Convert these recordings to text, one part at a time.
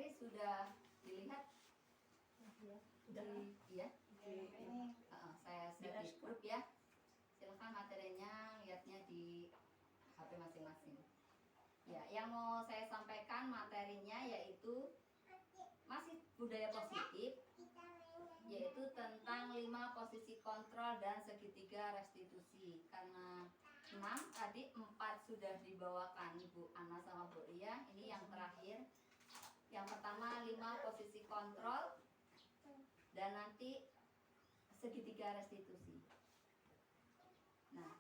materi sudah dilihat? Iya. Saya share di grup ya. Silakan materinya lihatnya di HP masing-masing. Ya, yang mau saya sampaikan materinya yaitu masih budaya positif, yaitu tentang 5 posisi kontrol dan segitiga restitusi. Karena 6 tadi 4 sudah dibawakan Ibu Ana sama Bu Ria. Ini yang terakhir. Yang pertama 5 posisi kontrol dan nanti segitiga restitusi. Nah,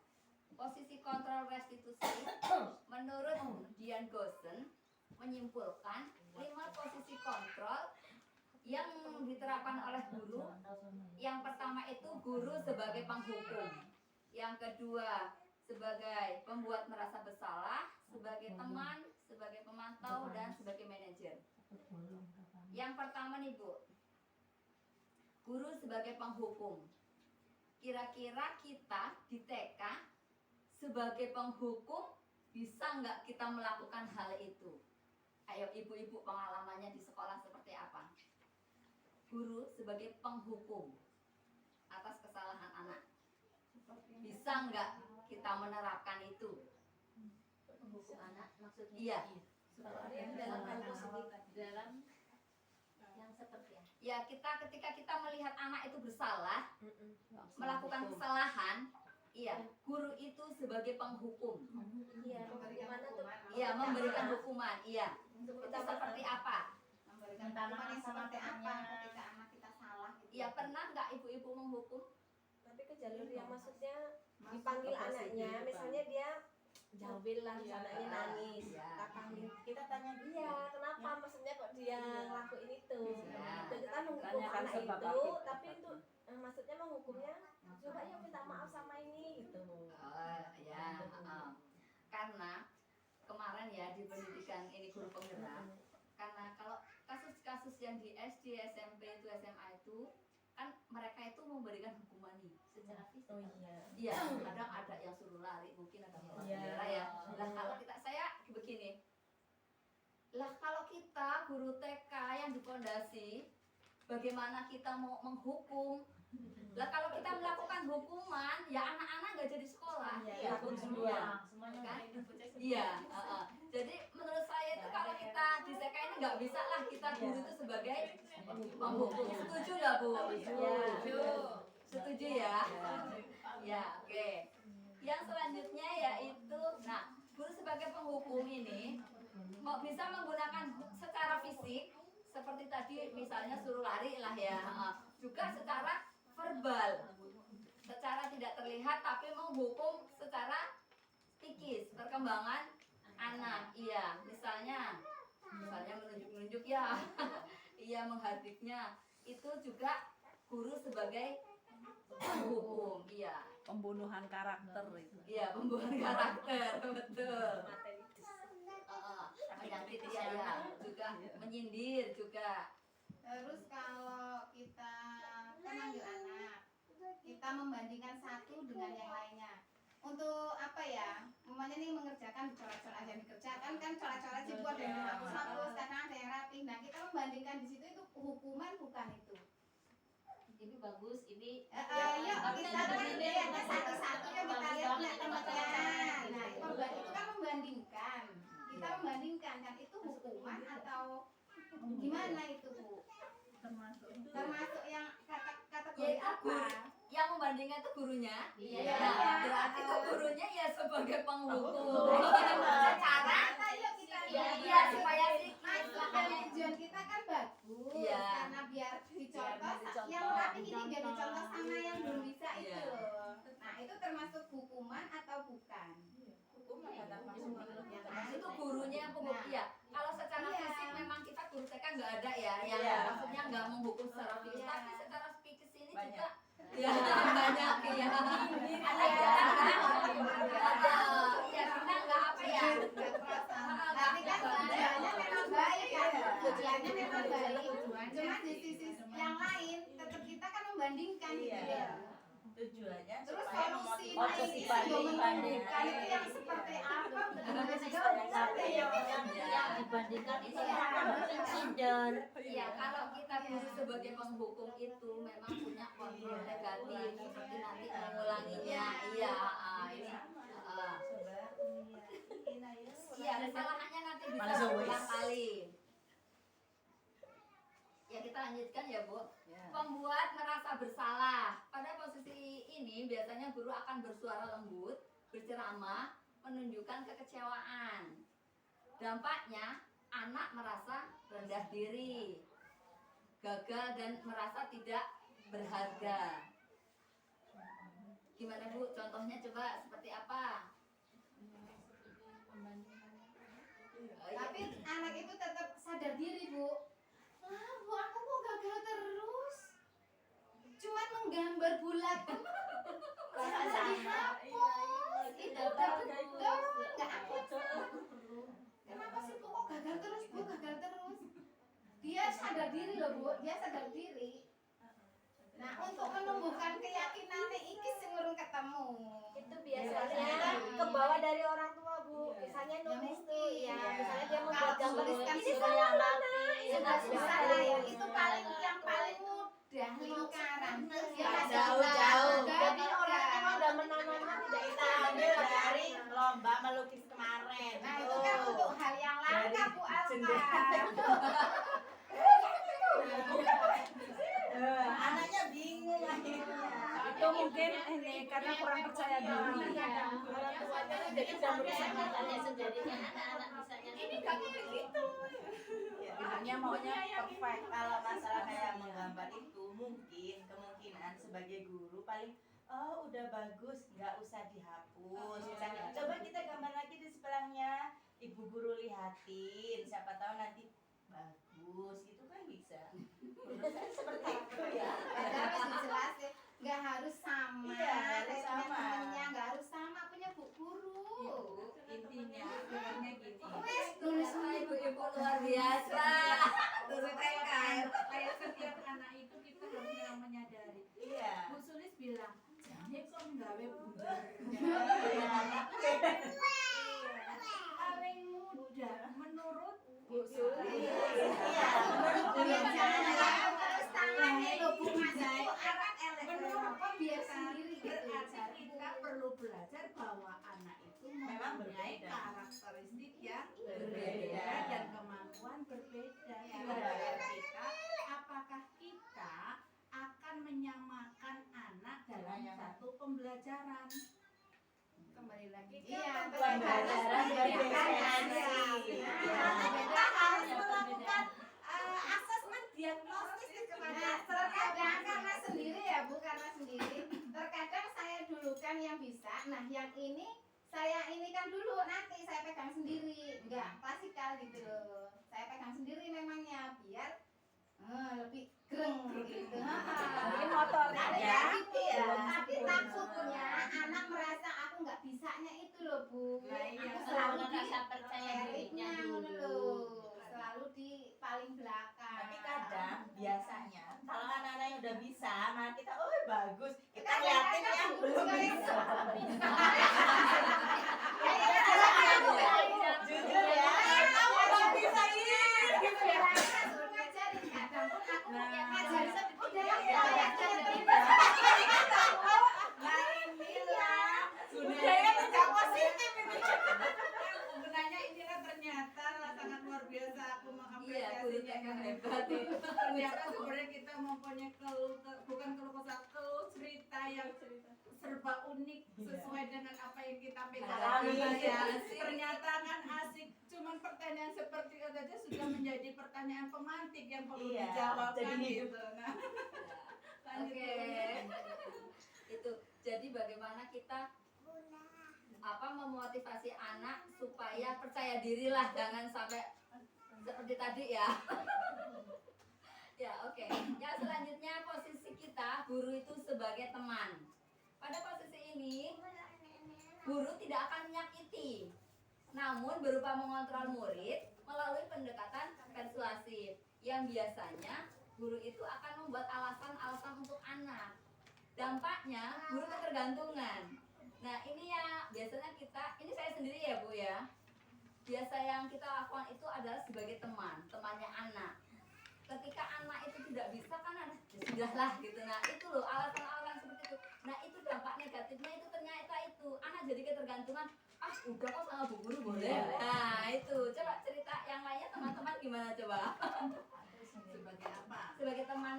posisi kontrol restitusi menurut Dian Goosen menyimpulkan 5 posisi kontrol yang diterapkan oleh guru. Yang pertama itu guru sebagai penghukum, yang kedua sebagai pembuat merasa bersalah, sebagai teman, sebagai pemantau, dan sebagai manajer. Yang pertama nih Bu, guru sebagai penghukum. Kira-kira kita di TK sebagai penghukum bisa nggak kita melakukan hal itu? Ayo ibu-ibu, pengalamannya di sekolah seperti apa? Guru sebagai penghukum atas kesalahan anak, bisa nggak kita menerapkan itu? Penghukum anak maksudnya? Iya. Dalam hal positif, dalam yang seperti apa? Ya, ketika kita melihat anak itu bersalah, melakukan kesalahan, iya, guru itu sebagai penghukum. Iya, hukuman itu. Iya, memberikan hukuman. Iya. Itu seperti apa? Memberikan hukuman yang seperti apa ketika anak kita salah gitu. Iya, pernah nggak ibu-ibu menghukum? Tapi ke jalur yang maksudnya dipanggil anaknya, misalnya dia jawil lah, anaknya nangis, kita panggil, Kita tanya dulu. iya kenapa, maksudnya kok dia ngelakuin itu, Iya. dan kita menghukum Tanyakan anak sebab itu, akibat. tapi itu maksudnya menghukumnya, coba yuk minta maaf sama ini gitu. Oh, ya. Karena kemarin ya di pendidikan ini guru penggerak, karena kalau kasus-kasus yang di SD, SMP itu, SMA itu kan mereka itu memberikan hukuman nih secara fisik. Oh iya. Iya, kadang ada yang suruh lari, mungkin ada yang Iya. bendera ya. Lah kalau saya begini. Lah kalau kita guru TK yang di pondasi, bagaimana kita mau menghukum? Lah kalau kita melakukan hukuman, ya anak-anak nggak jadi sekolah. Iya, Takut semua. Kan? Iya. Jadi menurut saya itu kalau kita di TK ini nggak bisa lah kita guru itu sebagai penghukum. Setuju nggak Bu? Setuju. Setuju ya? Ya, oke. Yang selanjutnya yaitu, nah, guru sebagai penghukum ini kok bisa menggunakan secara fisik seperti tadi misalnya suruh lari lah ya, juga secara verbal, secara tidak terlihat tapi menghukum secara psikis, perkembangan anak. Iya, misalnya menunjuk-nunjuk ya, iya menghardiknya, itu juga guru sebagai penghukum. Iya, Pembunuhan karakter itu. iya pembunuhan karakter, betul. Menyakiti ya, juga menyindir juga. Terus kalau kita ambil anak, kita membandingkan satu dengan yang lainnya. Untuk apa ya? Mamanya ini mengerjakan coret-coret aja dikerjakan kan coret-coret sih buat yang dihapus-hapus, kadang ada yang rapi. Nah kita membandingkan di situ itu hukuman bukan itu. Ini bagus, ini Yuk kita bandingkan satu-satu yang kita lihat teman-teman. Nah itu kan membandingkan. Kita membandingkan kan itu hukuman atau gimana itu Bu? Termasuk yang kategori Yaitu apa? yang membandingkan itu gurunya. Iya. Nah, berarti itu gurunya ya sebagai penghukum. Secara yuk kita Iya, supaya sih maksud dan tujuan kita kan bagus. Iya. Karena biar dicontoh, yang rapi ini biar dicontoh sama yang belum bisa itu. Iya. Nah itu termasuk hukuman atau bukan? itu gurunya yang penghukum. Iya. Kalau secara Iya. fisik memang kita guru TK nggak ada ya, yang Iya. maksudnya nggak menghukum secara fisik, Iya. tapi secara psikis ini Banyak. juga ya banyak ya. Ada ya. Ada. Ya kita nggak apa ya. Tapi kan tujuannya memang baik ya. Tujuannya memang baik. Cuma di sisi yang lain tetap kita kan membandingkan gitu ya. Tujuannya Terus supaya solusi memotivasi itu membandingkan itu yang seperti apa? Betul-betul juga yang dibandingkan itu yang insiden. Iya, kalau kita guru sebagai penghukum itu memang punya kontrol negatif seperti nanti mengulanginya. Iya, ini. Iya, kesalahannya nanti bisa Malah berulang wis. kali. Ya kita lanjutkan ya Bu. Pembuat merasa bersalah. Pada posisi ini biasanya guru akan bersuara lembut, berceramah, menunjukkan kekecewaan. Dampaknya anak merasa rendah diri, gagal dan merasa tidak berharga. Gimana Bu? Contohnya coba seperti apa? Tapi anak itu tetap sadar diri, Bu. Lah, Bu, aku kok gagal terus? Cuman menggambar bulat. Bisa dihapus. Itu udah betul. Enggak aku. Kenapa sih Bu kok gagal terus, Bu? Gagal terus. Dia sadar diri loh, Bu. Dia sadar diri. Nah, untuk menumbuhkan keyakinannya iki sing urung ketemu. Itu biasanya ke bawah dari orang tua, Bu. Misalnya nulis tuh ya, misalnya dia membuat gambar tuliskan ini surat salah mana, mana, sudah susah lah ya. Itu paling yang paling mudah lingkaran. Terus dia masih Jauh-jauh. Jadi orang emang udah menanamnya tidak Kita ambil dari lomba melukis kemarin. Nah, itu kan untuk hal yang langka, Bu Alfa. Anaknya bingung akhirnya. Itu mungkin ini karena kurang percaya diri. orang tuanya jadi udah merusak mentalnya sendirinya anak-anak misalnya. Ini gak kayak gitu. Ya, ibunya maunya perfect. Kalau masalah kayak menggambar itu mungkin kemungkinan sebagai guru paling udah bagus, nggak usah dihapus. Misalnya, coba kita gambar lagi di sebelahnya, ibu guru lihatin, siapa tahu nanti bagus, itu kan bisa. Menurut saya seperti itu ya. Padahal harus dijelasin, nggak harus sama. Iya, nggak harus Teman sama. temennya nggak harus sama punya bu guru. Intinya sebenarnya gini. Wes Tulis ibu-ibu luar biasa. Turun kayak Kayak setiap anak itu kita harus yang menyadari. Iya. Bu Sulis bilang, "Jane kok nggawe bundar." Paling mudah menurut Bu Sulis. Iya. terus tangannya lo bu ngasih itu akan Menurut kok biar sendiri gitu. berarti kita perlu belajar bahwa anak itu Memang mempunyai berbeda. karakteristik yang Berbeda. dan kemampuan berbeda. Ya, Tinggal kita, apakah kita akan menyamakan anak dalam Dengan yang satu pembelajaran? Kembali lagi ke Iya, Pembelajaran berbeda. Kita harus melakukan asesmen diagnostis kepada terkadang karena sendiri ya Bu, karena sendiri. Terkadang saya dulukan yang bisa. Nah, yang ini saya ini kan dulu, nanti saya pegang sendiri. Enggak klasikal gitu loh. Saya pegang sendiri memangnya biar lebih greng gitu. Mungkin motornya Ada ya. yang gitu ya. Tapi takutnya anak merasa aku nggak bisanya itu loh Bu. Nah, iya. Aku selalu selalu merasa percaya dirinya dulu. selalu di paling belakang. Tapi kadang biasanya kalau anak-anak yang udah bisa, nah kita bagus. Kita Kadang- liatin kadang yang Bu belum juga yang bisa. Kayaknya Jujur ya. Kamu belum bisa ini. gitu ya. Saya suruh ngajarin, kadang pun aku ngajarin udah lah Iya. saya ajarin. Nah inilah Budaya tidak positif ini. sebenarnya inilah ternyata sangat luar biasa aku Iya, guru mengapresiasinya. TK hebat itu. Ternyata sebenarnya kita mempunyai bukan keluh kesah, cerita yang serba unik sesuai dengan apa yang kita pegang. Alami. Ya, ternyata kan asik. Cuman pertanyaan seperti itu saja sudah menjadi pertanyaan pemantik yang perlu Iya, dijawab jadi kan hidup. gitu. Nah, lanjut Oke. Itu jadi bagaimana kita memotivasi anak supaya percaya diri lah, jangan sampai seperti tadi ya. Ya, oke. Yang selanjutnya posisi kita guru itu sebagai teman. Pada posisi ini guru tidak akan menyakiti, namun berupa mengontrol murid melalui pendekatan persuasif yang biasanya guru itu akan membuat alasan-alasan untuk anak. Dampaknya guru ketergantungan. Nah ini ya biasanya kita, ini saya sendiri ya Bu ya, biasa yang kita lakukan itu adalah sebagai temannya anak. Ketika anak itu tidak bisa kan anak ya sudahlah gitu. Nah itu loh alasan-alasan seperti itu. Nah itu dampak negatifnya itu ternyata itu anak jadi ketergantungan. Udah kok sama bu guru boleh. Nah itu coba cerita yang lainnya teman-teman gimana coba? Sebagai apa? Sebagai teman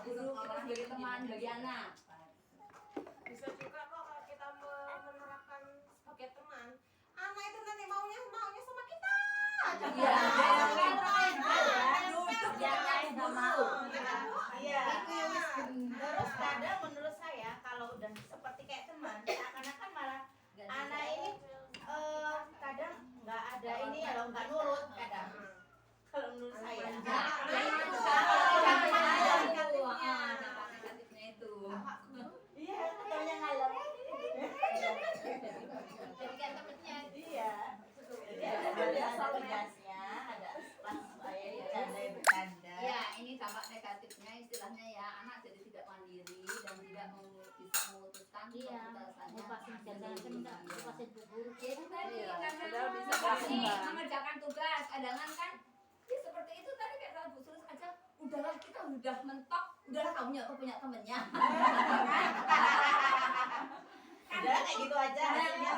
guru kita sebagai teman bagi anak. Bisa juga kok kalau kita menerapkan sebagai teman, anak itu nanti maunya sama kita. Iya. Iya. Terus kadang menurut saya kalau udah seperti kayak teman, seakan-akan malah anak ini kadang nggak ada ini ya loh, nggak nurut kadang. Kalau menurut saya. Dampak negatifnya itu. Iya, ketaunya ngalem. Jadi kan temennya Iya. Jadi ada tugasnya, ada pas saya bercanda. Ya, ini dampak negatifnya istilahnya ya anak jadi tidak mandiri dan tidak bisa memutuskan keputusannya sendiri. Ya, itu tadi karena bisa mengerjakan tugas, cadangan kan ya seperti itu tadi kayak Bu Sulus aja udahlah kita udah mentok, udahlah kamu punya temennya. Udah kayak gitu aja hasilnya.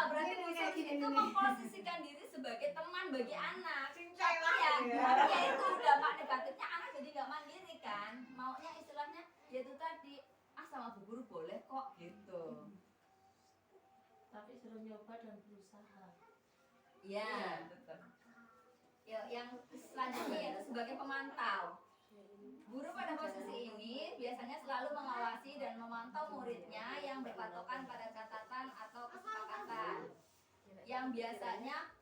Berarti Bu Sulus itu memposisikan diri sebagai teman bagi anak. Cincai Ya itu dampak negatifnya anak jadi nggak mandiri kan, maunya istilahnya ya itu tadi sama bu guru boleh kok gitu. tapi suruh nyoba dan berusaha. Ya, ya yang selanjutnya ya sebagai pemantau. Guru pada posisi ini biasanya selalu mengawasi dan memantau muridnya yang berpatokan pada catatan atau kesepakatan. Yang biasanya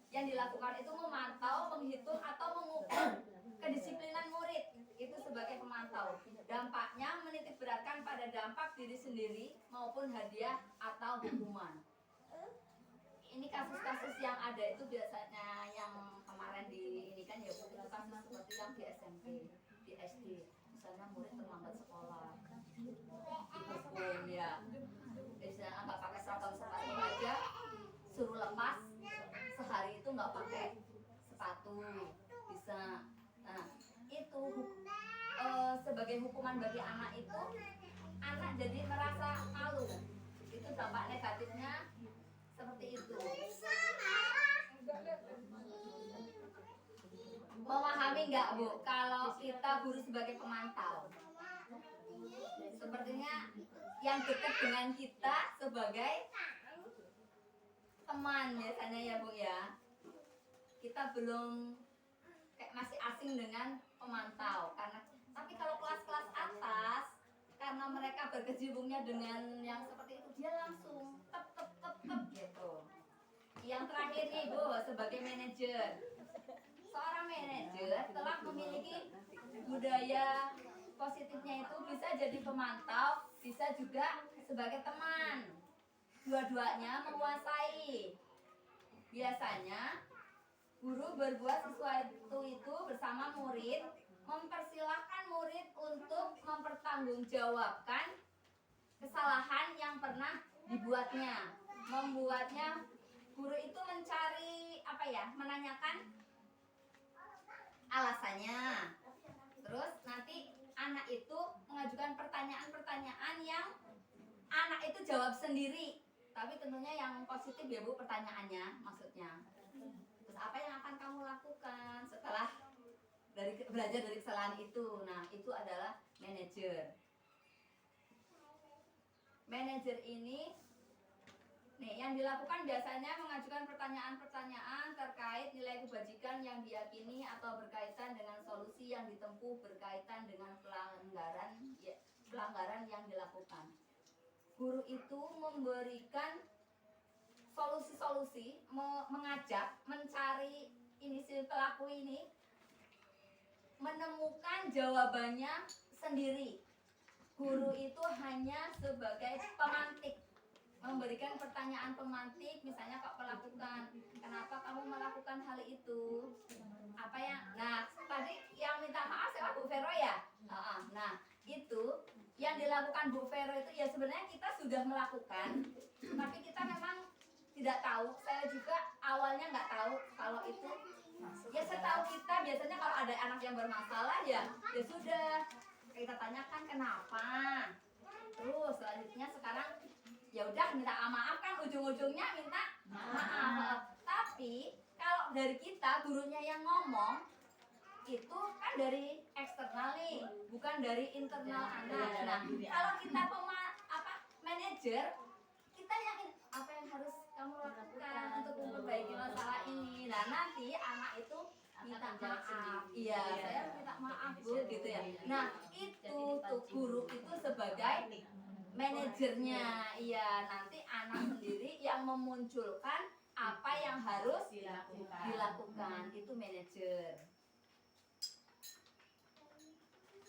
yang dilakukan itu memantau, menghitung atau mengukur kedisiplinan murid. Itu sebagai pemantau. Dampaknya menitik beratkan pada dampak diri sendiri maupun hadiah atau hukuman. Ini kasus-kasus yang ada itu biasanya yang kemarin di ini kan ya Bu, itu kasus seperti yang di SMP, di SD. Misalnya murid terlambat sekolah, dihukum ya. Misalnya nggak pakai seragam sepatu aja, suruh lepas sehari itu nggak pakai sepatu bisa. Nah itu sebagai hukuman bagi anak itu anak jadi merasa malu. Itu dampak negatifnya seperti itu. Memahami nggak Bu kalau kita guru sebagai pemantau? Sepertinya yang dekat dengan kita sebagai teman biasanya ya Bu ya. Kita belum kayak masih asing dengan pemantau karena tapi kalau kelas-kelas atas karena mereka berkecimpungnya dengan yang seperti itu dia langsung tep gitu. Yang terakhir nih Bu sebagai manajer. Seorang manajer telah memiliki budaya positifnya itu bisa jadi pemantau, bisa juga sebagai teman. Dua-duanya menguasai. Biasanya guru berbuat sesuatu itu bersama murid, mempersilahkan murid untuk mempertanggungjawabkan kesalahan yang pernah dibuatnya. Membuatnya guru itu mencari menanyakan alasannya. Terus nanti anak itu mengajukan pertanyaan-pertanyaan yang anak itu jawab sendiri. Tapi tentunya yang positif ya Bu pertanyaannya maksudnya. Terus apa yang akan kamu lakukan setelah belajar dari kesalahan itu? Nah itu adalah manajer. Manajer ini yang dilakukan biasanya mengajukan pertanyaan-pertanyaan terkait nilai kebajikan yang diyakini atau berkaitan dengan solusi yang ditempuh berkaitan dengan pelanggaran yang dilakukan. Guru itu memberikan solusi-solusi, mengajak, mencari si pelaku ini menemukan jawabannya sendiri. Guru itu hanya sebagai pemantik, memberikan pertanyaan pemantik, misalnya kok melakukan, kenapa kamu melakukan hal itu? Tadi yang minta maaf siapa Bu Vero ya? Nah, itu yang dilakukan Bu Vero itu ya sebenarnya kita sudah melakukan, tapi kita memang tidak tahu. Saya juga awalnya nggak tahu kalau itu ya setahu kita biasanya kalau ada anak yang bermasalah ya sudah kita tanyakan kenapa. Terus selanjutnya sekarang ya udah minta maaf kan ujung-ujungnya minta maaf. Tapi kalau dari kita gurunya yang ngomong itu kan dari eksternal nih, bukan dari internal anak. Nah, kalau kita manajer, kita yakin apa yang harus kamu lakukan untuk memperbaiki masalah ini. Nah, nanti anak itu minta maaf. Iya, saya minta maaf Bu gitu ya. Nah, itu tuh guru itu sebagai manajernya. Iya, nanti anak sendiri yang memunculkan apa yang harus dilakukan. Itu manajer.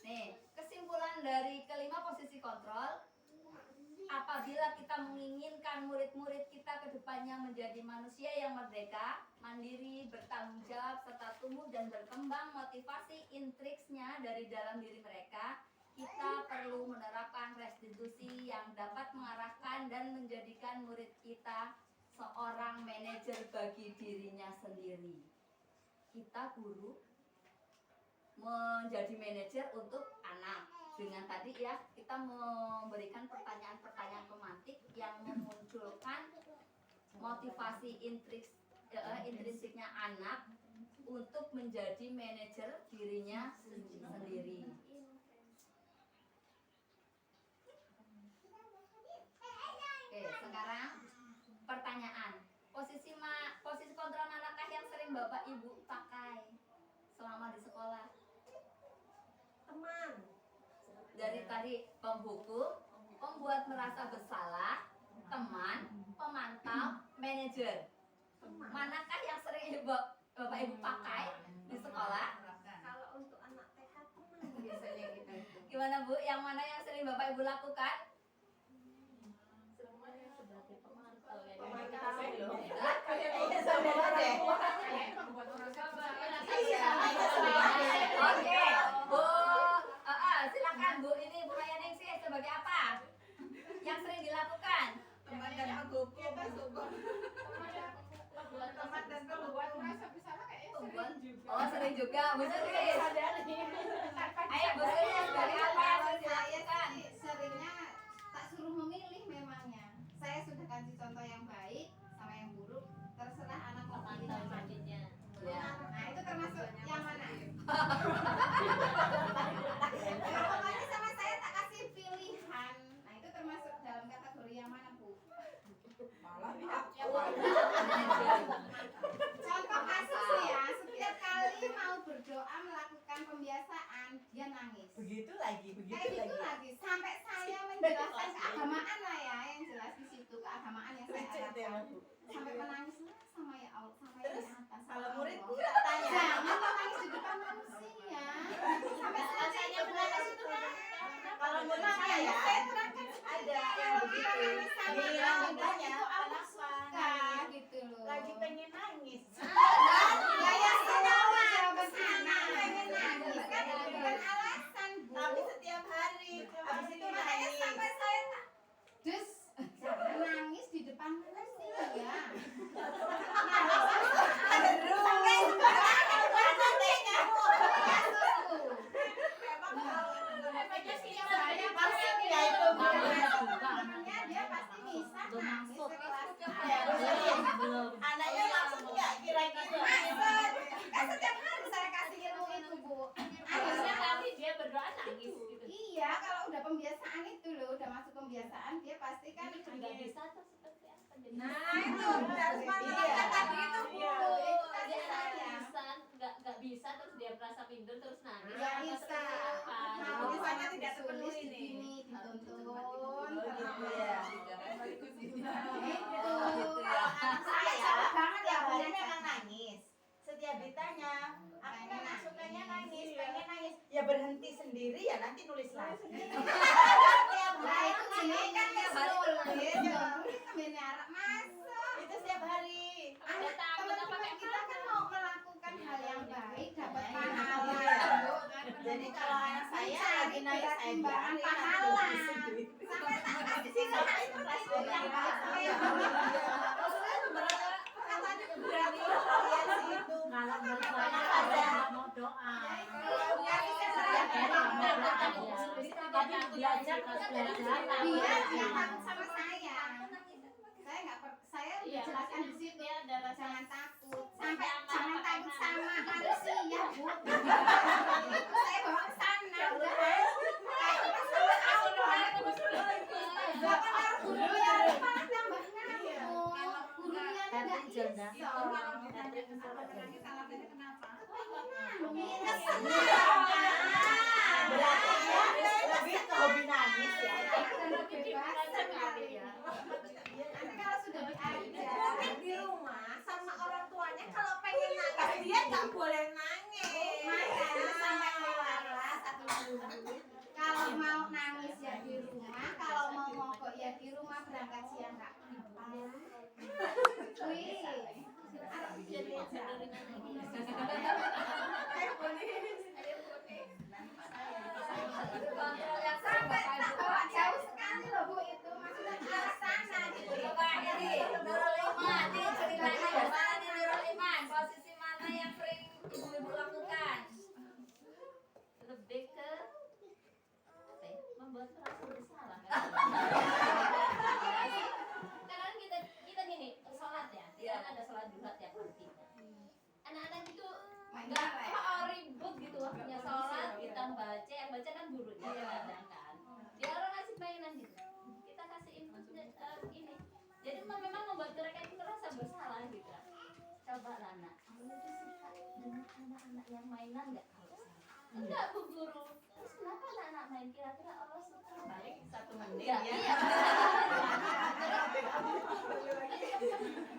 Nih, kesimpulan dari kelima posisi kontrol, apabila kita menginginkan murid-murid kita ke depannya menjadi manusia yang merdeka, mandiri, bertanggung jawab, serta tumbuh dan berkembang, motivasi intriksnya dari dalam diri mereka, kita perlu menerapkan restitusi yang dapat mengarahkan dan menjadikan murid kita seorang manajer bagi dirinya sendiri. Kita guru menjadi manajer untuk anak dengan tadi ya kita memberikan pertanyaan-pertanyaan pemantik yang memunculkan motivasi intrinsiknya anak untuk menjadi manajer dirinya sendiri. Oke, sekarang pertanyaan. Posisi kontrol manakah yang sering Bapak Ibu pakai selama di sekolah? Teman. Dari tadi pembuku, pembuat merasa bersalah, teman, pemantau, manajer. Manakah yang sering Bapak Ibu pakai di sekolah? Kalau untuk anak TK teman. Biasanya gitu. Gimana Bu? Yang mana yang sering Bapak Ibu lakukan? Semuanya sebagai pemantau ya. Oke, Bu. Silakan Bu. Ini Bu Mayaningsih sebagai apa? Yang sering dilakukan? Teman dan agogo, teman dan pembuat merasa bersalah kayaknya sering juga. Oh, sering juga. Bu Suri. Ayo Bu Suri, sebagai apa yang sering Saya dilakukan? sih seringnya tak suruh memilih memangnya. Saya sudah kasih contoh yang baik sama yang buruk. Terserah anak mau pilih Pemantau yang mana. selanjutnya. Ya. Nah itu termasuk yang mana? Pokoknya sama saya tak kasih pilihan. Nah itu termasuk dalam kategori yang mana Bu? Contoh kasus ya, setiap kali mau berdoa melakukan pembiasaan dia nangis. Begitu lagi. Kayak gitu lagi. Sampai saya menjelaskan keagamaan lah ya, yang jelas di situ keagamaan yang saya arahkan. Sampai menangis lah sama ya Allah, sama yang Terus, di atas. Kalau sama muridku Allah. tak tanya. Jangan menangis di depan manusia. Sampai saya menangis itu lah. Kalau murid Makanya saya saya terangkan ada yang kalau begitu. kita nangis sama Iya, Allah makanya itu Allah kenapa suka nangis? gitu loh. Lagi pengen nangis. Ya ya semua jawaban anak pengen nangis kan itu bukan alasan Bu. Tapi setiap hari habis itu Makanya nangis. sampai saya tak dus jangan nangis di depan manusia. Dia pasti bisa nangis Belum. Anaknya langsung nggak kira-kira. kan setiap hari saya kasih ilmu itu Bu. Harusnya nanti dia berdoa nangis gitu. Iya kalau udah pembiasaan itu loh udah masuk pembiasaan dia pasti kan Nggak bisa tuh seperti apa jadi. nah itu harus menerapkan tadi itu Bu itu tadi Dia saya nggak bisa terus dia merasa minder terus nangis. nggak Apa bisa seperti apa? mau Misalnya misalnya tidak tidak terpenuhi terpenuhi nih. gini dituntun gitu ya. itu Kalau anak saya banget ya tiap hari Bu. memang nangis. Setiap ditanya, aku Pengen memang nangis. sukanya nangis, pengen nangis. Ya berhenti sendiri ya nanti nulis lagi. Nah itu sini kan ya nulis ini arah masuk Itu setiap hari. Ada takut apa teman-teman kayak kita kan mau melakukan hal yang baik dapat pahala Iya. Bu. Jadi kalau anak saya lagi nangis saya timbangan biarin, pahala aku sendiri. sampai tak kasih Sampai itu kelas yang baik dua. katanya Jadi belajar terus belajar. Dia takut sama saya. Saya Iya, jelaskan di situ. dia ada rasa Jangan takut. Sampai Nyaman, jangan apa takut enak. sama manusia, Bu. Saya bawa ke sana udah. Takut sama Allah. Bapak taruh gurunya malah tambah ngamuk. Gurunya enggak Ganti janda. iso. Kalau ditanya menangis alasannya kenapa? Minus Berarti dia lebih ke hobi nangis ya. bebas sekali ya. Nanti kalau sudah diajar Mungkin di rumah sama orang tuanya kalau pengen nangis dia nggak boleh nangis. makanya sampai keluarlah satu bulan. Kalau mau nangis ya di rumah, kalau mau mogok ya di rumah, berangkat siang nggak apa-apa. Wih, jadi Kontrol yang sama sampai Bapak tak Ibu. bawa jauh sekali loh Bu itu, maksudnya ke arah sana gitu. Coba ini Nurul Iman, ini ceritanya gimana nih Nurul Iman? Posisi mana yang sering ibu-ibu lakukan? lebih ke apa ya, membuat merasa bersalah kan? Karena kita gini sholat ya, Iya. kan ada sholat duha tiap waktunya. Anak-anak itu Main nggak apa ya? ribut gitu waktunya sholat, kita baca, yang baca kan gurunya kadang kan. Dia orang ngasih mainan gitu, kita kasih input ini. Jadi memang membuat mereka itu merasa bersalah gitu. Coba lah nak, kamu itu suka dengan anak-anak yang mainan nggak kalau salah? Enggak Bu Guru. Terus kenapa anak-anak main kira-kira Allah suka? Baik 1 menit Iya, ya. iya.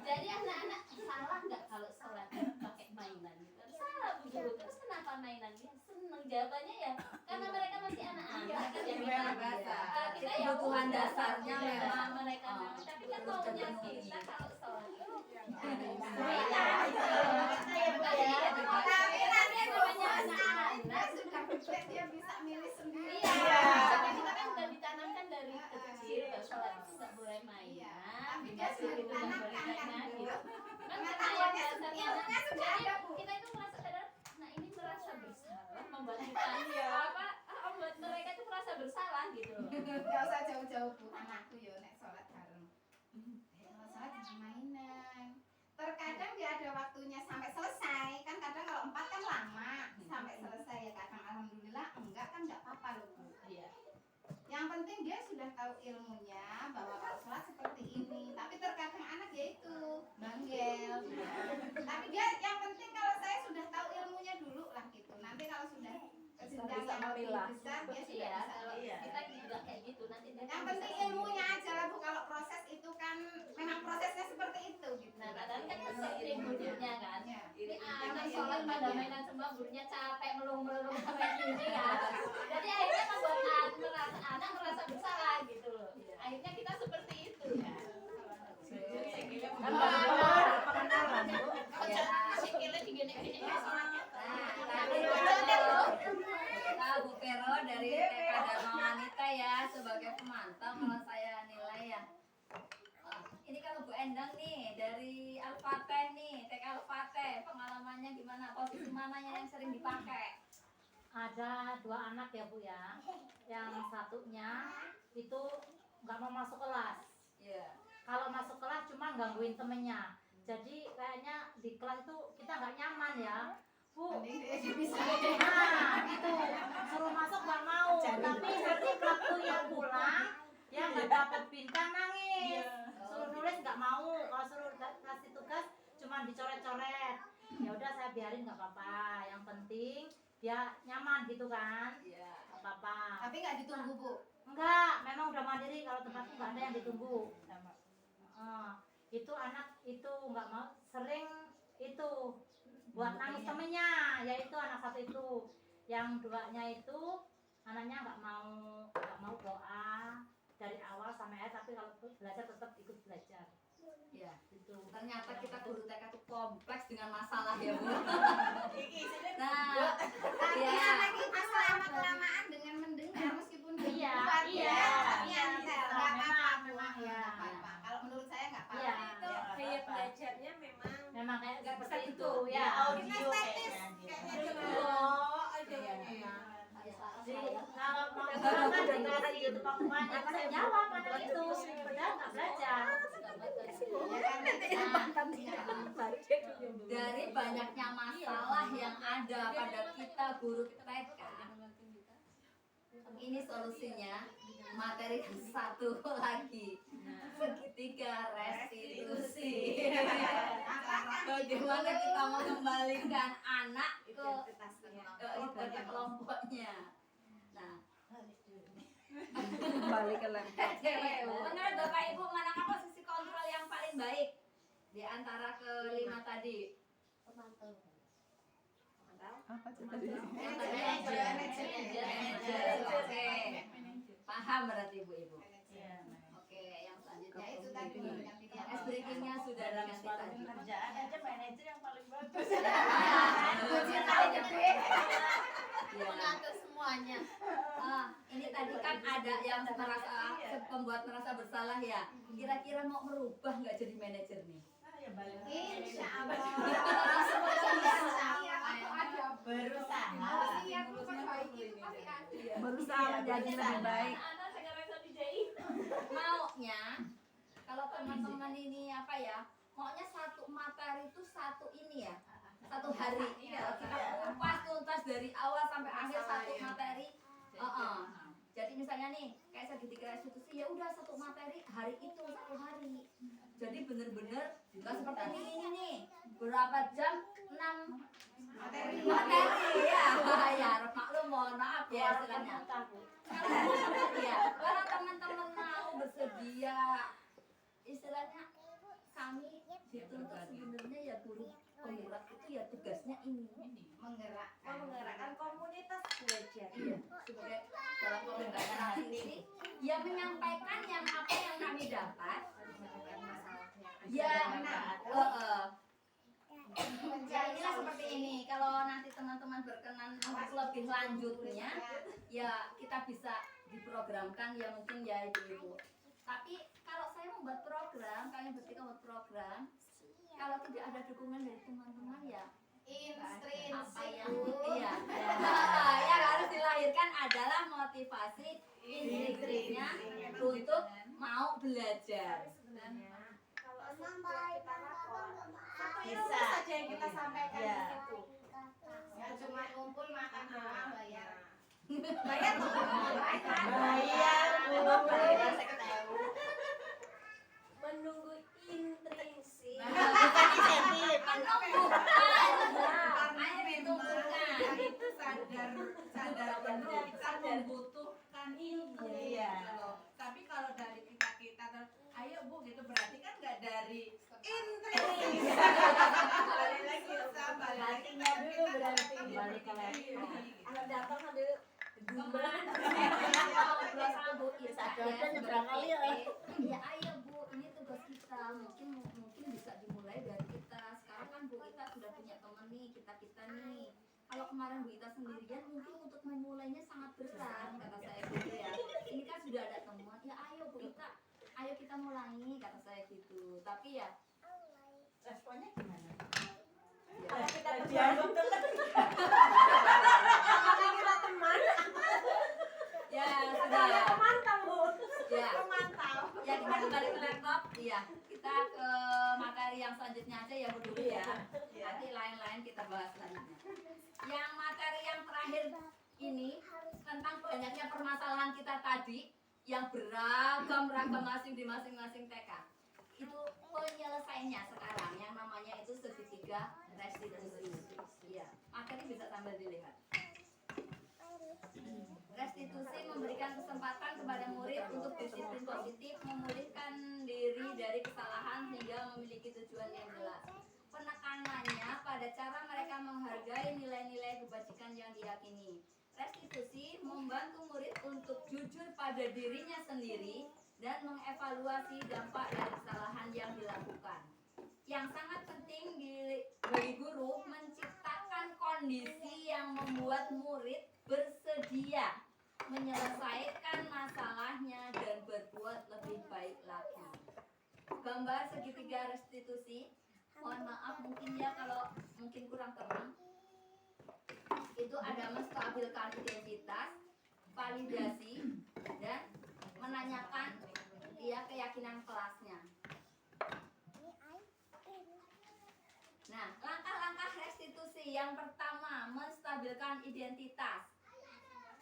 Jadi anak-anak salah nggak kalau sholat pakai mainan gitu? Salah Bu Guru. Terus kenapa mainan? Ya seneng jawabannya ya karena mereka masih anak-anak kan ya Memang kita. dasar. Kita ya Kebutuhan udah, dasarnya iya, memang mereka oh, tapi kan maunya kita kalau sholat itu Tapi nanti namanya dia anak-anak. sudah gede, dia bisa milih sendiri. Iya, tapi kita kan udah ditanamkan dari kecil bahwa sholat itu nggak boleh mainan. Iya, tapi dia Gitu, sudah nggak boleh ditanamkan kan, mainan, Bu. gitu. Kan Pengetahuannya karena sudah, yang ilmunya sudah dasarnya, ada, Bu. kita itu merasa sadar, nah ini merasa bersalah membuat kita membuat mereka itu merasa bersalah gitu loh. Gak usah jauh-jauh Bu, anakku yo nek sholat bareng. Kalau sholat jangan mainan. Terkadang dia ada waktunya sampai selesai, kan kadang kalau 4 kan lama sampai selesai ya kadang alhamdulillah enggak kan enggak apa-apa loh Bu. Iya. Yang penting dia sudah tahu ilmunya bahwa kalau sholat seperti ini. Tapi terkadang anak ya itu banggel. Tapi dia yang penting kalau saya sudah tahu ilmunya dulu lah gitu. Nanti kalau sudah ke jenjang yang lebih besar dia sudah Iya, bisa kalau Iya. kita juga kayak gitu nanti dia yang kan penting bisa ilmunya aja lah Bu, kalau proses itu kan memang prosesnya seperti itu gitu. Nah, kadang kan seiring gurunya kan. Ya. Ini Yang anak penting sholat pada ilmunya. mainan semua gurunya capek melung-melung sampai gini kan. Jadi akhirnya membuat anak merasa bersalah gitu loh. Akhirnya kita seperti itu ya. Kan baru pengenalan Bu. Ya. Sikilnya digini-gini sholatnya. Kita Bu Vero dari TK Dharma Wanita ya sebagai pemantau kalau saya nilai ya. Ini kalau Bu Endang nih dari Al-Fateh nih, TK Al-Fateh pengalamannya gimana? Posisi mananya yang sering dipakai? Ada 2 anak ya Bu ya. Yang satunya itu nggak mau masuk kelas. Iya. Kalau masuk kelas cuma gangguin temennya. Jadi kayaknya di kelas itu kita nggak nyaman ya. Bu, Mending dia bisa. nah itu suruh masuk nggak mau. Tapi nanti waktu yang pulang dia nggak dapat bintang nangis. Suruh nulis nggak mau. Kalau suruh kasih tugas cuma dicoret-coret. Ya udah saya biarin nggak apa-apa. Yang penting dia nyaman gitu kan. Iya. Nggak apa-apa. Tapi nggak ditunggu Bu. Enggak, memang udah mandiri. Kalau tempatku nggak ada yang ditunggu. Itu anak itu nggak mau, sering itu buat nangis temennya, yaitu anak satu itu. Yang 2-nya itu anaknya nggak mau doa dari awal sampai akhir, tapi kalau belajar tetap ikut belajar. Iya. Gitu. Ternyata kita guru TK itu kompleks dengan masalah ya Bu. Iki sini Nah, Tapi iya. anak kita selama kelamaan dengan mendengar meskipun dia Iya, kuat iya. ya, tapi nyantel. Nggak apa-apa Bu. Memang, Nggak iya. apa-apa. Kalau menurut saya nggak apa-apa. Iya. Itu gaya belajarnya memang Kayak seperti Gitu. itu ya ya. audio kayaknya dia. oh aja ya. Jadi kalau mau Kan dari tadi YouTube aku banyak saya jawab anak itu padahal nggak belajar. Dari banyaknya masalah yang ada pada kita guru TK, ini solusinya materi satu lagi, segitiga restitusi. Bagaimana kita mengembalikan anak ke kelompoknya. Nah, Balik ke menurut Bapak Ibu, manakah posisi kontrol yang paling baik di antara kelima tadi? Manajer. Oke. Paham berarti ibu-ibu. Oke, yang selanjutnya Ya itu tadi ganti dia. ice breakingnya sudah Dalam diganti suatu tadi. pekerjaan aja manajer yang paling bagus. Kunci paling gede. Iya. Mengatur semuanya. Ini tadi kan ada yang merasa pembuat merasa bersalah ya. Kira-kira mau merubah nggak jadi manajer nih? Ya balik. Insya Allah. Semoga bisa. Berusaha. Iya, perbaiki itu pasti ada. berusaha menjadi lebih baik. Anak sekarang bisa dijahit. Maunya kalau teman-teman ini apa ya, maunya satu materi itu satu ini ya, satu hari. Kalau kita kupas tuntas dari awal sampai akhir satu materi. Jadi misalnya nih kayak segitiga restitusi, ya udah satu materi hari itu satu hari. Jadi bener-bener nggak seperti ini nih, berapa jam 6 Materi. ya. Ya maklum, mohon maaf ya istilahnya. Ya, kalau teman-teman mau bersedia, istilahnya kami dituntut sebenarnya ya guru penggerak itu ya tugasnya ini Menggerakkan komunitas belajar. iya, sebagai dalam komunikasi ini ya menyampaikan yang apa yang kami dapat ya. Ya inilah seperti ini. Kalau nanti teman-teman berkenan untuk lebih lanjutnya, ya kita bisa diprogramkan ya mungkin ya ibu-ibu. Tapi kalau saya membuat program, kalian bertiga membuat program, kalau tidak ada dukungan dari teman-teman ya apa yang iya yang harus dilahirkan adalah motivasi intrinsiknya untuk mau belajar. Kalau setelah kita lapor, satu ilmu Bisa. saja yang kita sampaikan Ya. di situ. Ya cuma kumpul makan doang bayar. Bayar tuh. Bayar, bayar saya ketahui. Menunggu intrinsik. Insentif. Karena memang itu sadar penuh kita membutuhkan ilmu. Iya. Gitu. Tapi kalau dari kita ayo Bu gitu, berarti kan nggak dari intrinsik. Balik lagi sama lagi. Hatinya dulu berarti. Balik ke laptop. Anak datang sambil Gimana? Ngobrol sama Bu Ita Sadar ya, nyebrang kali ya. Ya ayo Bu, ini tugas kita. Mungkin bisa dimulai dari kita. Sekarang kan Bu Ita sudah punya teman nih, kita nih. Kalau kemarin Bu Ita sendirian mungkin untuk memulainya sangat berat, kata saya gitu ya. Ini kan sudah ada teman. Ya ayo Bu Ita, ayo kita mulai, kata saya gitu. Tapi ya Responnya gimana? ya, kita Dia betul. apakah kita teman? ya Atau sudah. ada teman kamu? Ya. Mantap. Ya kita kembali ke laptop. Iya, kita ke materi yang selanjutnya aja ya Bu dulu ya. Nanti lain-lain kita bahas selanjutnya. Yang materi yang terakhir ini tentang banyaknya permasalahan kita tadi yang beragam masing di masing-masing TK. Itu penyelesaiannya sekarang yang namanya itu segitiga restitusi. Iya, materi bisa sambil dilihat. Restitusi memberikan kesempatan kepada murid untuk disiplin positif, memulihkan diri dari kesalahan hingga memiliki tujuan yang jelas. Penekanannya pada cara mereka menghargai nilai-nilai kebajikan yang diyakini. Restitusi membantu murid untuk jujur pada dirinya sendiri dan mengevaluasi dampak dari kesalahan yang dilakukan. Yang sangat penting bagi guru menciptakan kondisi yang membuat murid bersedia menyelesaikan masalahnya dan berbuat lebih baik lagi. Gambar segitiga restitusi, mohon maaf mungkin ya kalau mungkin kurang terang. Itu ada menstabilkan identitas, validasi, Yang pertama, menstabilkan identitas.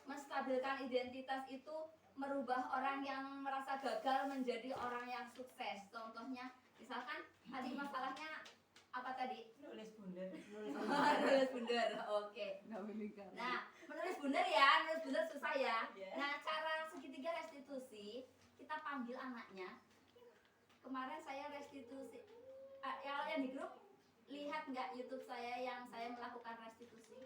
Menstabilkan identitas itu merubah orang yang merasa gagal menjadi orang yang sukses. Contohnya, misalkan tadi masalahnya apa tadi? Nulis bundar. Nulis bundar, oke. Nah, menulis bundar ya, menulis bundar susah ya. Nah, cara segitiga restitusi, kita panggil anaknya. Kemarin saya restitusi, yang di grup lihat nggak YouTube saya yang saya melakukan restitusi?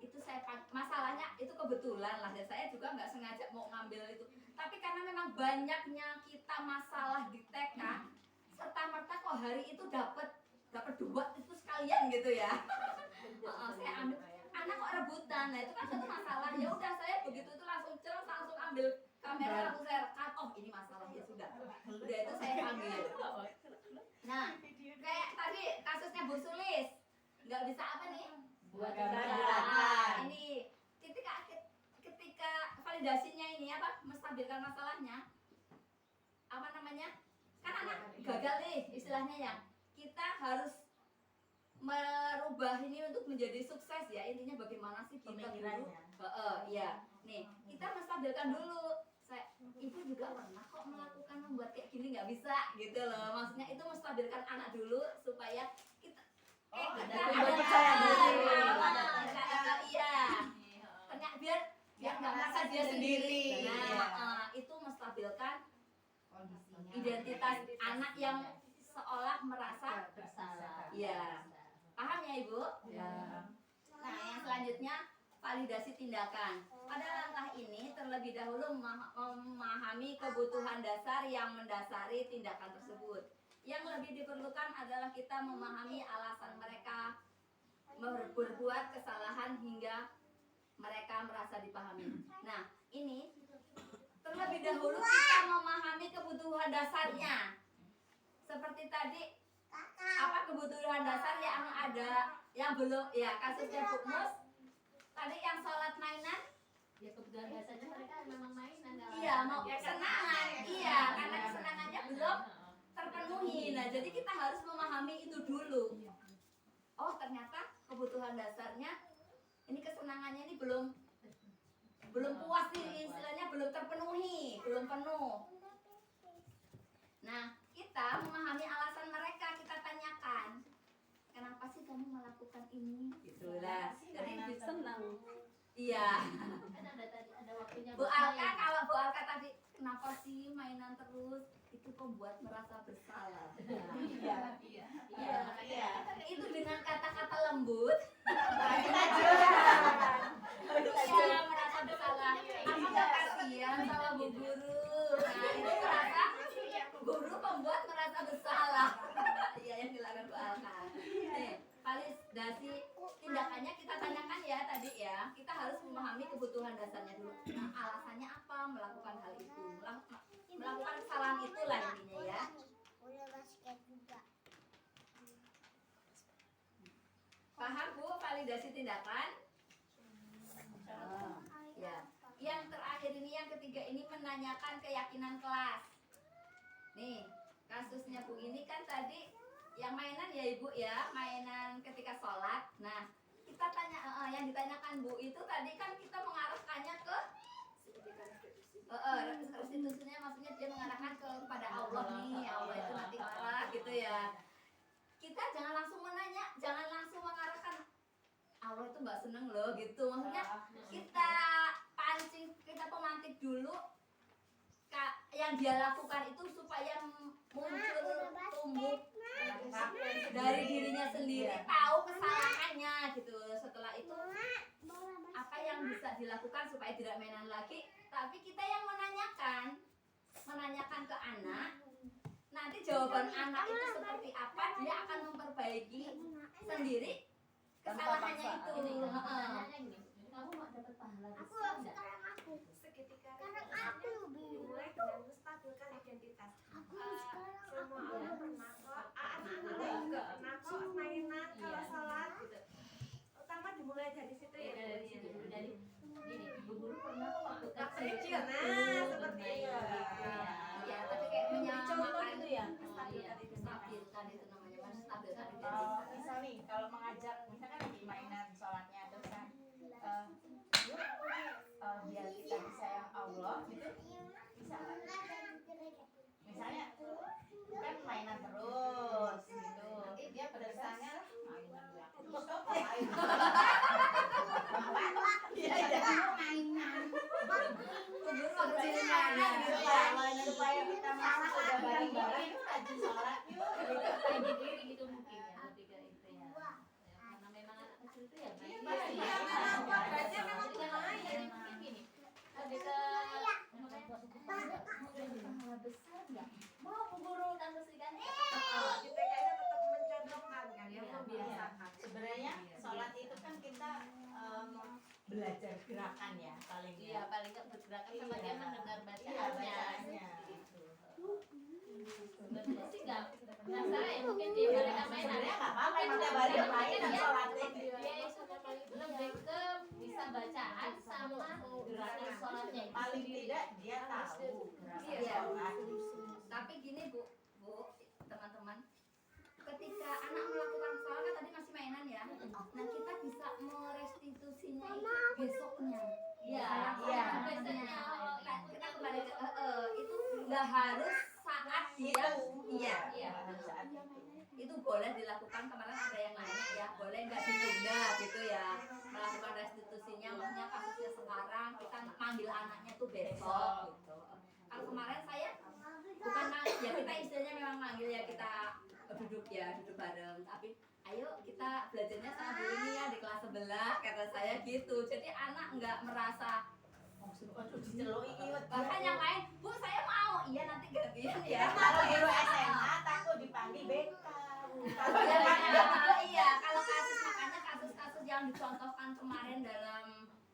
Itu saya masalahnya itu kebetulan lah ya, saya juga nggak sengaja mau ngambil itu, tapi karena memang banyaknya kita masalah di TK, serta merta kok hari itu dapat 2 itu sekalian gitu ya. Saya ambil, anak kok rebutan, nah itu kan satu masalah. Ya udah, saya begitu itu langsung ambil kamera, langsung saya rekam. Oh, ini masalah, ya sudah, udah itu saya ambil. Nah, kayak tadi kasusnya Bu Sulis, nggak bisa apa nih? Buat Ini ketika validasinya ini apa? Menstabilkan masalahnya. Apa namanya? Kan anak gagal nih istilahnya ya. Kita harus merubah ini untuk menjadi sukses ya. Intinya bagaimana sih kita dulu? Ya. Nih, kita menstabilkan dulu. Ibu juga pernah kok melakukan membuat kayak gini, nggak bisa gitu loh. Maksudnya itu menstabilkan anak dulu supaya kita kita percaya diri. Iya. Ternyata biar nggak merasa dia sendiri. Nah, itu menstabilkan identitas anak yang seolah merasa bersalah. Iya. Paham ya Ibu? Ya. Nah, yang selanjutnya validasi tindakan. Pada langkah ini terlebih dahulu memahami kebutuhan dasar yang mendasari tindakan tersebut. Yang lebih diperlukan adalah kita memahami alasan mereka berbuat kesalahan hingga mereka merasa dipahami. Nah, ini terlebih dahulu kita memahami kebutuhan dasarnya. Seperti tadi, apa kebutuhan dasar yang ada, yang belum, ya kasusnya Bu Mus, tadi yang sholat mainan, Ya kebetulan biasanya mereka memang mainan. iya mau kesenangan, iya karena kesenangannya belum terpenuhi. Nah, jadi kita harus memahami itu dulu. Oh, ternyata kebutuhan dasarnya ini kesenangannya ini belum puas nih, istilahnya belum terpenuhi, belum penuh. Nah, kita memahami alasan mereka, kita tanyakan, kenapa sih kamu melakukan ini? Gitulah. Jadi Senang. iya. Kan ada waktunya Bu buat Alka, main. kalau Bu Alka tadi kenapa sih mainan terus? Itu membuat merasa bersalah. Iya. Iya. Itu dengan kata-kata lembut. Iya, merasa bersalah. Aku gak kasihan sama Bu Guru. Nah, itu merasa guru membuat merasa bersalah. Iya, yang dilarang Bu Alka. Nih, validasi tindakannya kita tanyakan ya tadi ya. Kita harus memahami kebutuhan dasarnya dulu. Nah, alasannya apa melakukan hal itu? Melakukan kesalahan itulah intinya ya. Paham Bu validasi tindakan? Ya. Yang terakhir ini, yang ketiga ini menanyakan keyakinan kelas. Nih, kasusnya Bu ini kan tadi yang mainan ya Ibu ya, mainan ketika sholat. Nah, kita tanya, yang ditanyakan Bu itu tadi kan kita mengarahkannya ke restitusinya, maksudnya dia mengarahkan kepada Allah nih, Allah itu nanti marah gitu ya. Kita jangan langsung menanya, jangan langsung mengarahkan Allah itu nggak seneng loh gitu. Maksudnya kita pancing, kita pemantik dulu yang dia lakukan itu supaya muncul tumbuh dari dirinya sendiri, tahu kesalahannya gitu. Setelah itu apa yang bisa dilakukan supaya tidak mainan lagi, tapi kita yang menanyakan ke anak, nanti jawaban anak itu seperti apa, dia akan memperbaiki sendiri kesalahannya itu. Pertanyaannya gini, kamu mau dapat pahala di sini enggak? Seketika dimulai dengan menstabilkan identitas. Semua orang pernah kok, anak-anak lain juga pernah kok mainan kalau sholat gitu. Utama dimulai dari situ ya. Dari situ, dari gini, Bu Guru pernah kok waktu Kecil, nah seperti itu. Ya, tapi kayak menyamakan itu ya. menstabilkan itu namanya, menstabilkan Kalau identitas. misal nih, kalau mengajar misalkan lagi Iya, iya. mainan. Supaya kita masuk udah bareng-bareng yuk rajin sholat yuk. Bagi diri gitu mungkin ya, lebih ke itu ya. Karena memang anak kecil itu ya baik. pasti. Ya, Iya, kodratnya memang sudah lain. Jadi mungkin gini, lebih ke pahala besar nggak? Mau Bu Guru kan bersihkan? Di TK itu tetap mencondongkan kan ya, membiasakan. Sebenarnya sholat itu kan kita belajar gerakan ya paling Iya, ya. paling nggak bergerak sama Iya. dia mendengar Iya, bacaannya. bacaannya. Gitu. Sebenarnya sih nggak masalah ya, mungkin dia mereka main Sebenarnya nggak apa-apa, emang tiap hari main dan sholatin. Dia itu lebih ke bisa bacaan sama gerakan sholatnya itu Paling sendiri. tidak dia tahu gerakan Iya. sholat. Tapi gini Bu, teman-teman, ketika anak melakukan sholat kan tadi masih mainan ya. Nah kita bisa merestitusinya itu besoknya. Iya, Iya. biasanya Kita kembali ke itu nggak harus saat dia iya Iya. Pada saat itu. itu boleh dilakukan. Kemarin ada yang nanya ya, boleh nggak ditunda gitu ya melakukan restitusinya, maksudnya kasusnya sekarang kita manggil anaknya tuh besok gitu. Kalau kemarin saya bukan manggil ya, kita istilahnya memang manggil ya, kita duduk bareng, tapi ayo kita belajarnya sama Bu ini ya di kelas sebelah, kata saya gitu. Jadi anak nggak merasa Waduh, diceluki iwet. bahkan yang lain, Bu saya mau, iya nanti gantian ya. Kalau guru SMA takut dipanggil BK. Iya, kalau kasus makanya kasus-kasus yang dicontohkan kemarin dalam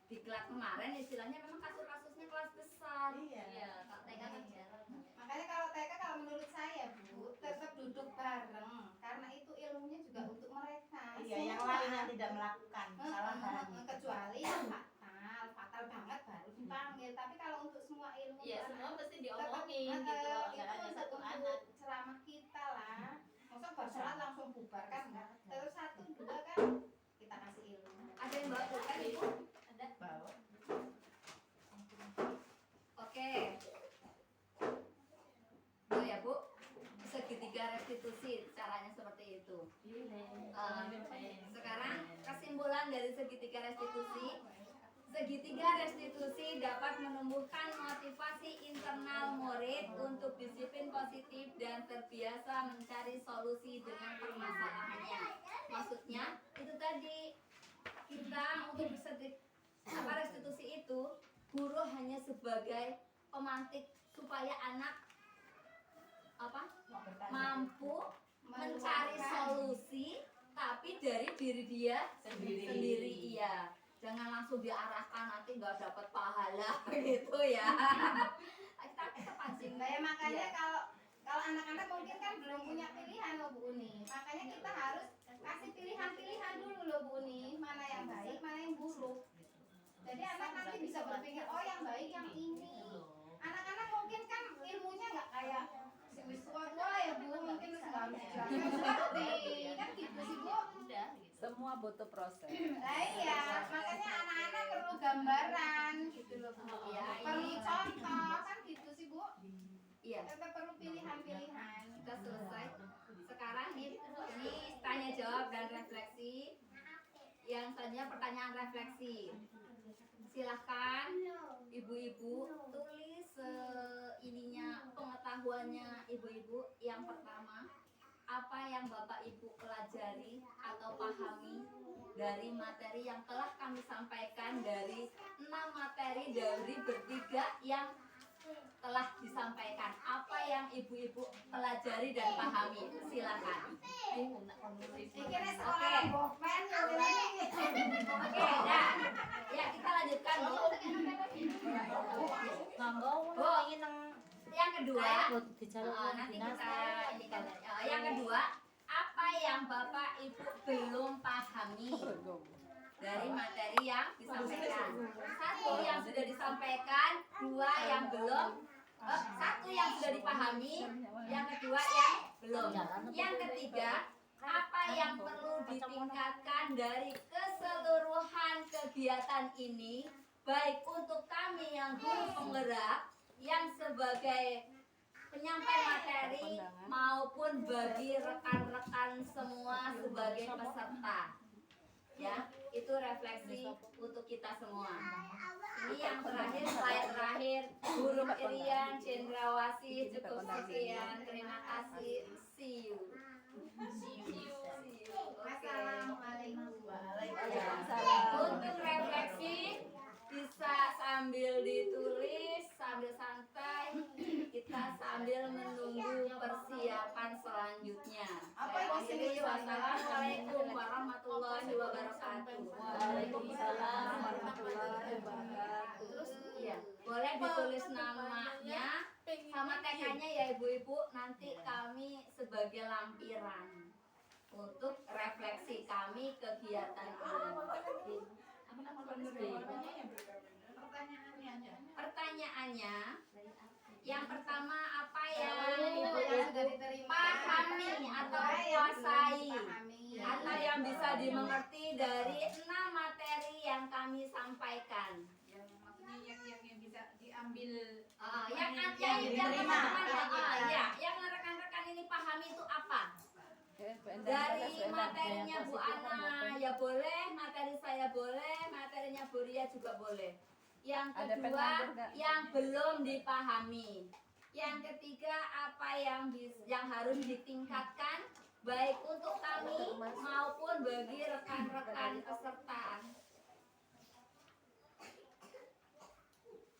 diklat kemarin istilahnya memang kasus-kasusnya kelas besar. Iya. Iya, Kak TK kan jarang. Makanya kalau TK kalau menurut saya Bu tetap duduk bareng karena itu ilmunya juga untuk mereka. Iya, yang lain yang tidak melakukan kesalahan. Kecuali yang fatal banget baru dipanggil. Tapi kalau untuk semua ilmu Iya, itu semua anak- mesti tetap, diomongin gitu. itu Nggak ada untuk satu anak. ceramah kita lah. Masa bersolat langsung bubar kan enggak? Terus 1, 2 kan kita kasih ilmu. Ada yang bawa pulpen Ibu? Ada. Bawa. Oke. Tuh ya Bu, segitiga restitusi caranya seperti itu. Sekarang kesimpulan dari segitiga restitusi. Segitiga restitusi dapat menumbuhkan motivasi internal murid untuk disiplin positif dan terbiasa mencari solusi dengan permasalahannya. Maksudnya itu tadi, kita untuk restitusi itu guru hanya sebagai pemantik supaya anak mampu mencari solusi tapi dari diri dia sendiri. Iya, jangan langsung diarahkan nanti nggak dapat pahala gitu ya. Kita pancing. Nah, ya makanya Iya. kalau anak-anak mungkin kan belum punya pilihan loh Bu Uni. Makanya kita harus kasih pilihan-pilihan dulu loh Bu Uni, mana yang baik, mana yang buruk. Jadi anak nanti bisa berpikir, oh yang baik yang ini. Anak-anak mungkin kan ilmunya nggak kayak si wis tua-tua ya Bu, mungkin nggak harus dijelaskan kan gitu sih Bu. Udah gitu. Semua butuh proses. Nah iya, makanya anak-anak perlu gambaran gitu loh Bu. Iya, Perlu ini contoh kan gitu sih Bu. iya. Tetap perlu pilihan-pilihan. Kita selesai. Sekarang ini tanya jawab dan refleksi. Yang selanjutnya pertanyaan refleksi. Silahkan ibu-ibu tulis ininya pengetahuannya ibu-ibu. Yang pertama, apa yang Bapak Ibu pelajari atau pahami dari materi yang telah kami sampaikan dari 6 materi dari bertiga yang telah disampaikan. Apa yang ibu-ibu pelajari dan pahami? Silakan. Pikirnya sekolah bopen Oke, ya kita lanjutkan Bu. Monggo Bu, ingin nang yang kedua, dijaluk nanti kita ini kan. Yang kedua, apa yang Bapak Ibu belum pahami dari materi yang disampaikan? 1 yang sudah disampaikan, 2 yang belum, 1 yang sudah dipahami, yang kedua yang belum. Yang ketiga, apa yang perlu ditingkatkan dari keseluruhan kegiatan ini, baik untuk kami yang guru penggerak, yang sebagai penyampai materi maupun bagi rekan-rekan semua sebagai peserta. Ya, untuk kita semua. Ini yang terakhir, slide terakhir. Burung Irian, Cendrawasih, cukup sekian. Terima kasih. See you. Oke. Untuk refleksi bisa sambil ditulis, sambil santai, kita sambil menunggu persiapan selanjutnya. Wassalamualaikum warahmatullahi wabarakatuh. Waalaikumsalam warahmatullahi wabarakatuh. Terus iya, boleh ditulis namanya sama TK-nya ya ibu-ibu. Nanti kami sebagai lampiran untuk refleksi kami kegiatan ini. Pertanyaannya, yang pertama apa yang ibu-ibu pahami atau kuasai atau yang bisa dimengerti dari 6 materi yang kami sampaikan? Yang maksudnya yang bisa diambil Yang diterima. yang rekan-rekan ini pahami itu apa? Dari materinya Bu Ana ya boleh, materi saya boleh, materinya Bu Ria juga boleh. Yang kedua, yang belum dipahami. Yang ketiga, apa yang harus ditingkatkan baik untuk kami maupun bagi rekan-rekan peserta.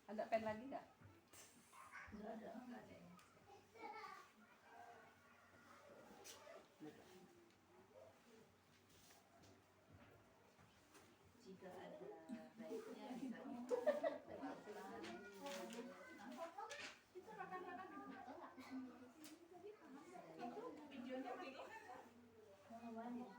Ada pen lagi nggak? Jika ada baiknya bisa videonya begini.